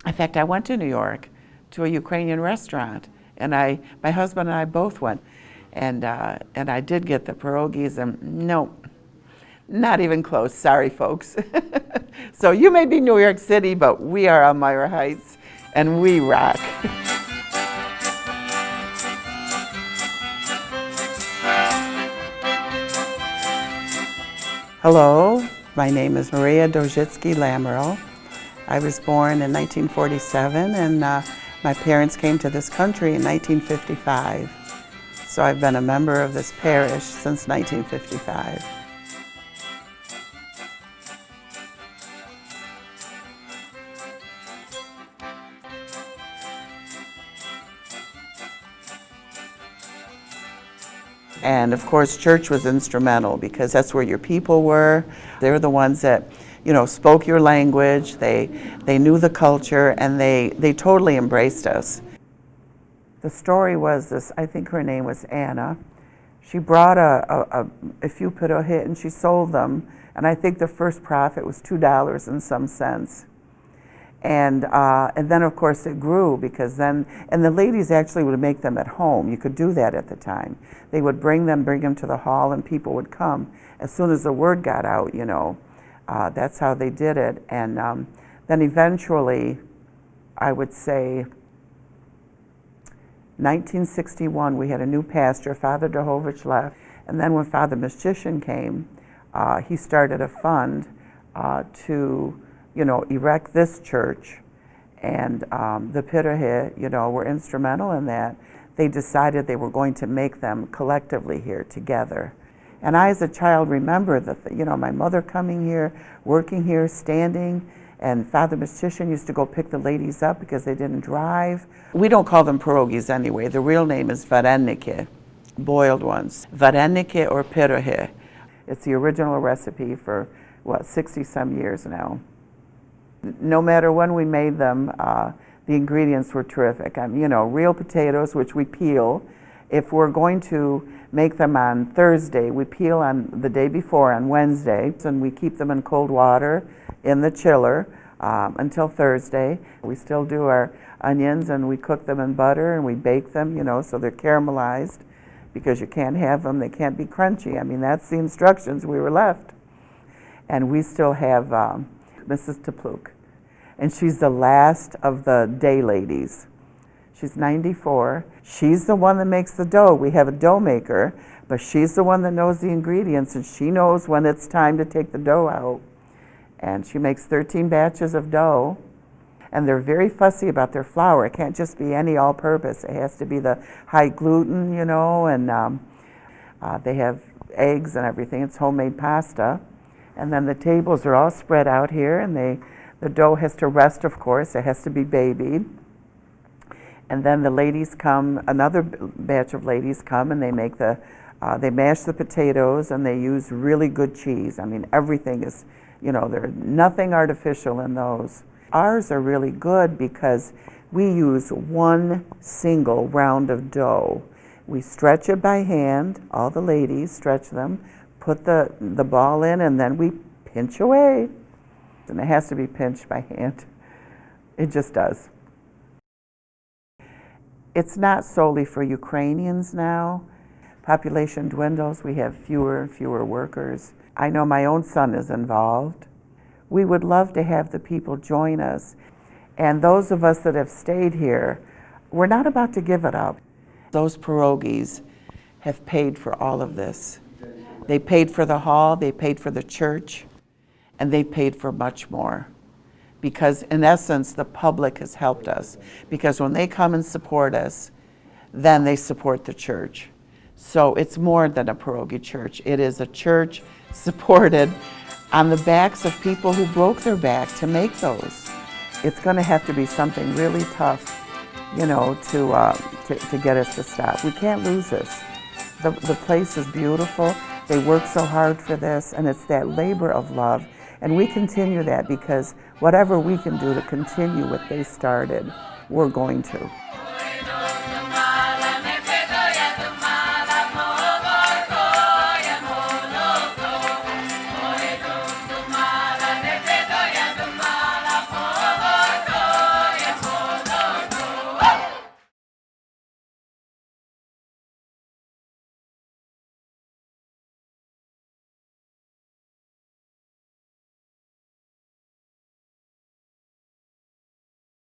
In fact, I went to New York to a Ukrainian restaurant, and my husband and I both went, and I did get the pierogies, and no, not even close. Sorry, folks. So you may be New York City, but we are Elmira Heights, and we rock. Hello, my name is Maria Dojitsky-Lamerl. I was born in 1947, and my parents came to this country in 1955. So I've been a member of this parish since 1955. And of course, church was instrumental because that's where your people were. They were the ones that, you know, spoke your language. They knew the culture, and they totally embraced us. The story was this, I think her name was Anna. She brought a few Pyrohy and she sold them. And I think the first profit was $2 and some cents. And then of course it grew because then, and the ladies actually would make them at home. You could do that at the time. They would bring them to the hall, and people would come. As soon as the word got out, you know, that's how they did it. And then eventually, I would say, 1961, we had a new pastor. Father Dahovich left. And then when Father Mishchishin came, he started a fund to, you know, erect this church. And the Pyrohy, you know, were instrumental in that. They decided they were going to make them collectively here together. And I, as a child, remember that, you know, my mother coming here, working here, standing, and Father Mishchishin used to go pick the ladies up because they didn't drive. We don't call them pierogies anyway. The real name is vareniki, boiled ones. Vareniki or Pyrohy. It's the original recipe for, what, 60-some years now. No matter when we made them, the ingredients were terrific. You know, real potatoes, which we peel. If we're going to make them on Thursday, we peel on the day before, on Wednesday, and we keep them in cold water in the chiller until Thursday. We still do our onions, and we cook them in butter, and we bake them, you know, so they're caramelized, because you can't have them, they can't be crunchy. I mean, that's the instructions we were left. And we still have Mrs. Tepluk. And she's the last of the day ladies. She's 94. She's the one that makes the dough. We have a dough maker, but she's the one that knows the ingredients, and she knows when it's time to take the dough out. And she makes 13 batches of dough, and they're very fussy about their flour. It can't just be any all-purpose. It has to be the high gluten, you know, and they have eggs and everything. It's homemade pasta. And then the tables are all spread out here, and the dough has to rest, of course. It has to be babied. And then the ladies come, another batch of ladies come, and they make they mash the potatoes, and they use really good cheese. I mean, everything is, you know, there's nothing artificial in those. Ours are really good because we use one single round of dough. We stretch it by hand, all the ladies stretch them, put the ball in, and then we pinch away. And it has to be pinched by hand. It just does. It's not solely for Ukrainians now. Population dwindles. We have fewer and fewer workers. I know my own son is involved. We would love to have the people join us. And those of us that have stayed here, we're not about to give it up. Those pierogies have paid for all of this. They paid for the hall, they paid for the church, and they paid for much more. Because in essence, the public has helped us. Because when they come and support us, then they support the church. So it's more than a pierogi church. It is a church supported on the backs of people who broke their back to make those. It's going to have to be something really tough, you know, to get us to stop. We can't lose this. The place is beautiful. They work so hard for this, and it's that labor of love. And we continue that because whatever we can do to continue what they started, we're going to.